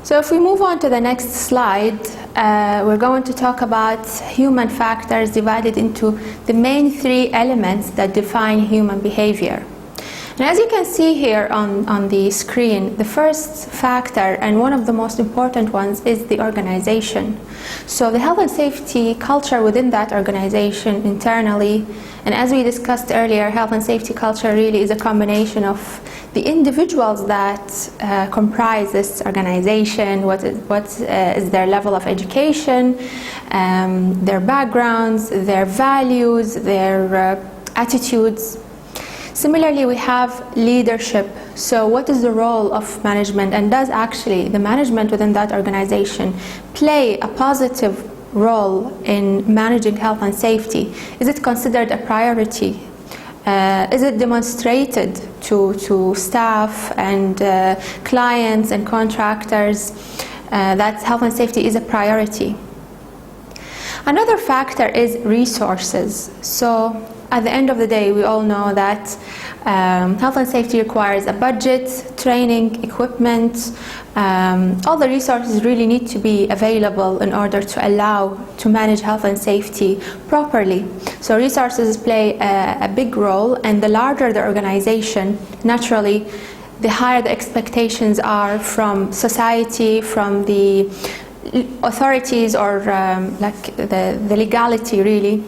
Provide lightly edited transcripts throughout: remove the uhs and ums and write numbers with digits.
So if we move on to the next slide, we're going to talk about human factors divided into the main three elements that define human behavior. And as you can see here on the screen, the first factor and one of the most important ones is the organization. So the health and safety culture within that organization internally, and as we discussed earlier, health and safety culture really is a combination of the individuals that comprise this organization, what is their level of education, their backgrounds, their values, their attitudes. Similarly, we have leadership. So what is the role of management, and does actually the management within that organization play a positive role in managing health and safety? Is it considered a priority? Is it demonstrated to staff and clients and contractors that health and safety is a priority? Another factor is resources. So at the end of the day, we all know that health and safety requires a budget, training, equipment. All the resources really need to be available in order to allow to manage health and safety properly. So resources play a big role, and the larger the organization, naturally, the higher the expectations are from society, from the authorities, or like the legality really,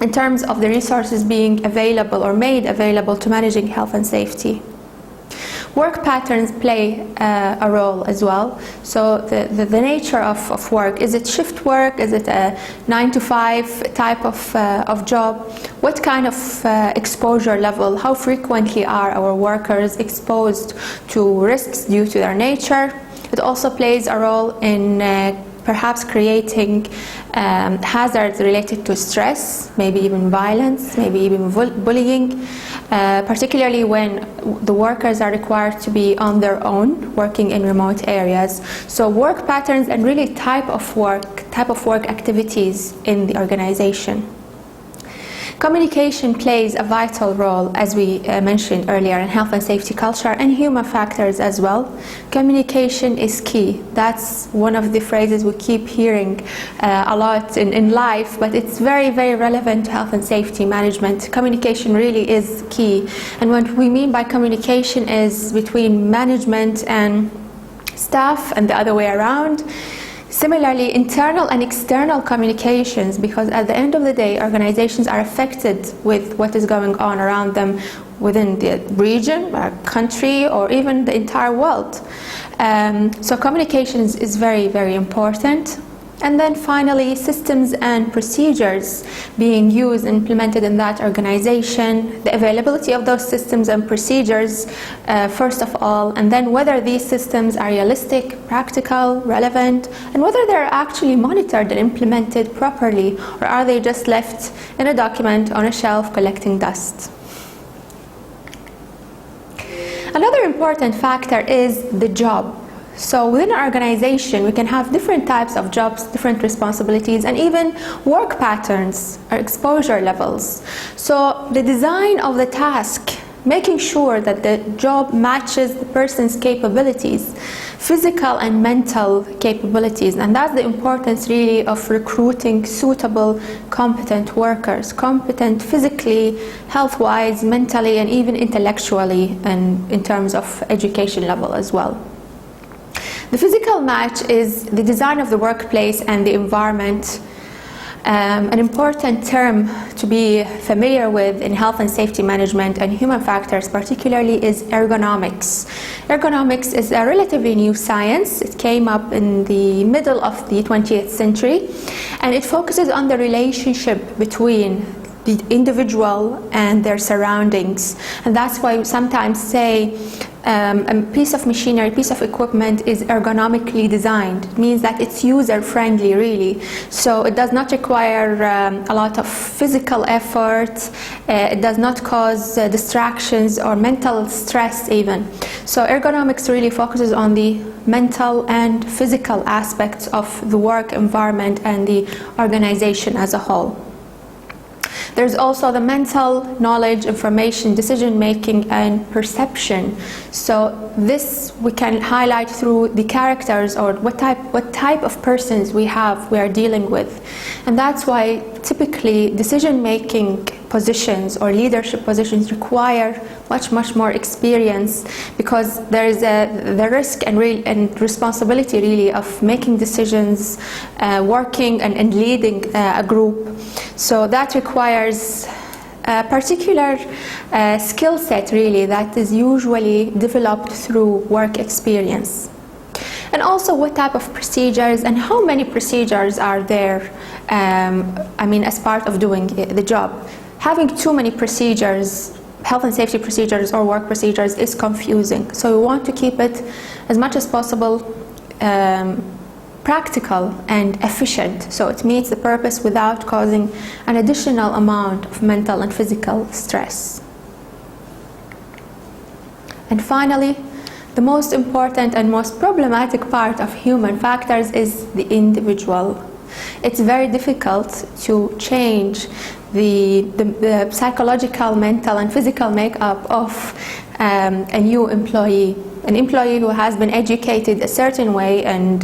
in terms of the resources being available or made available to managing health and safety. Work patterns play a role as well. So the nature of work, is it shift work? Is it a 9-to-5 type of job? What kind of exposure level? How frequently are our workers exposed to risks due to their nature? It also plays a role in perhaps creating hazards related to stress, maybe even violence, maybe even bullying, particularly when the workers are required to be on their own, working in remote areas. So work patterns and really type of work activities in the organization. Communication plays a vital role, as we mentioned earlier, in health and safety culture and human factors as well. Communication is key. That's one of the phrases we keep hearing a lot in life, but it's very, very relevant to health and safety management. Communication really is key. And what we mean by communication is between management and staff and the other way around. Similarly, internal and external communications, because at the end of the day, organizations are affected with what is going on around them within the region, or country, or even the entire world. So communications is very, very important. And then finally, systems and procedures being used and implemented in that organization, the availability of those systems and procedures, first of all, and then whether these systems are realistic, practical, relevant, and whether they're actually monitored and implemented properly, or are they just left in a document on a shelf collecting dust. Another important factor is the job. So within an organization, we can have different types of jobs, different responsibilities, and even work patterns or exposure levels. So the design of the task, making sure that the job matches the person's capabilities, physical and mental capabilities, and that's the importance really of recruiting suitable, competent workers, competent physically, health-wise, mentally, and even intellectually, and in terms of education level as well. The physical match is the design of the workplace and the environment. An important term to be familiar with in health and safety management and human factors particularly is ergonomics. Ergonomics is a relatively new science. It came up in the middle of the 20th century, and it focuses on the relationship between the individual and their surroundings. And that's why we sometimes say a piece of machinery, piece of equipment is ergonomically designed. It means that it's user-friendly, really. So it does not require a lot of physical effort. It does not cause distractions or mental stress even. So ergonomics really focuses on the mental and physical aspects of the work environment and the organization as a whole. There's also the mental knowledge, information, decision making, and perception. So this we can highlight through the characters, or what type of persons we are dealing with. And that's why typically decision making positions or leadership positions require much more experience, because there is the risk and responsibility really of making decisions, working and leading a group. So that requires a particular skill set really that is usually developed through work experience. And also what type of procedures and how many procedures are there, as part of doing the job. Having too many procedures, health and safety procedures or work procedures, is confusing. So we want to keep it as much as possible practical and efficient, so it meets the purpose without causing an additional amount of mental and physical stress. And finally, the most important and most problematic part of human factors is the individual. It's very difficult to change the psychological, mental, and physical makeup of a new employee. An employee who has been educated a certain way and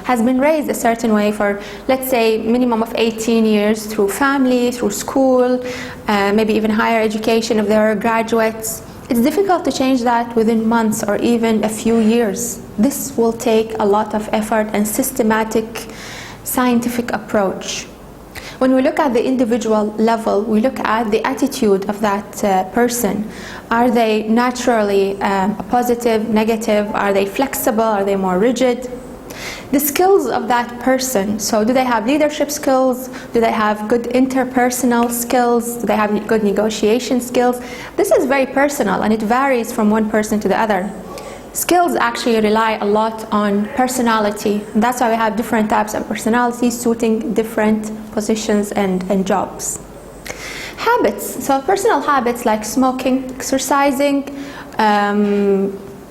has been raised a certain way for, let's say, minimum of 18 years through family, through school, maybe even higher education if they're graduates. It's difficult to change that within months or even a few years. This will take a lot of effort and systematic scientific approach. When we look at the individual level, we look at the attitude of that person. Are they naturally positive, negative? Are they flexible? Are they more rigid? The skills of that person. So do they have leadership skills? Do they have good interpersonal skills? Do they have good negotiation skills? This is very personal and it varies from one person to the other. Skills actually rely a lot on personality. That's why we have different types of personalities suiting different positions and jobs. Habits. So personal habits like smoking, exercising,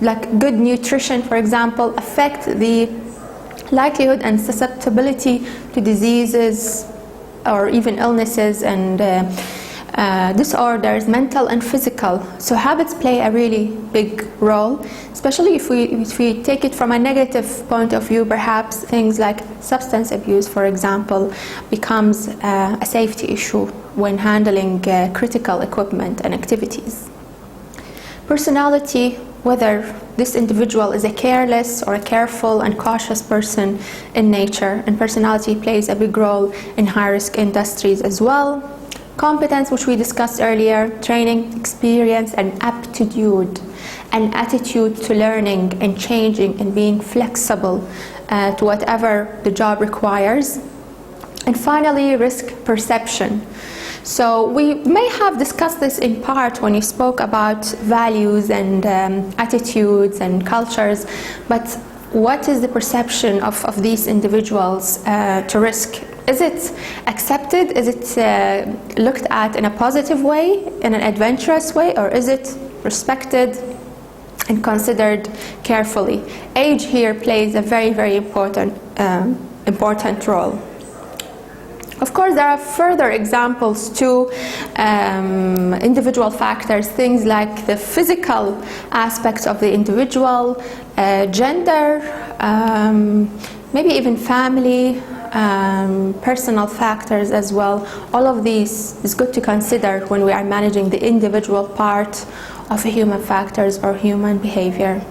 like good nutrition, for example, affect the likelihood and susceptibility to diseases or even illnesses and disorders, mental and physical. So habits play a really big role, especially if we take it from a negative point of view. Perhaps things like substance abuse, for example, becomes a safety issue when handling critical equipment and activities. Personality, whether this individual is a careless or a careful and cautious person in nature, and personality plays a big role in high-risk industries as well. Competence, which we discussed earlier, training, experience, and aptitude, an attitude to learning and changing and being flexible to whatever the job requires. And finally, risk perception. So we may have discussed this in part when you spoke about values and attitudes and cultures, but what is the perception of these individuals to risk? Is it accepted? Is it looked at in a positive way, in an adventurous way, or is it respected and considered carefully? Age here plays a very important role. Of course, there are further examples to individual factors, things like the physical aspects of the individual, gender, maybe even family, personal factors as well. All of these is good to consider when we are managing the individual part of human factors or human behavior.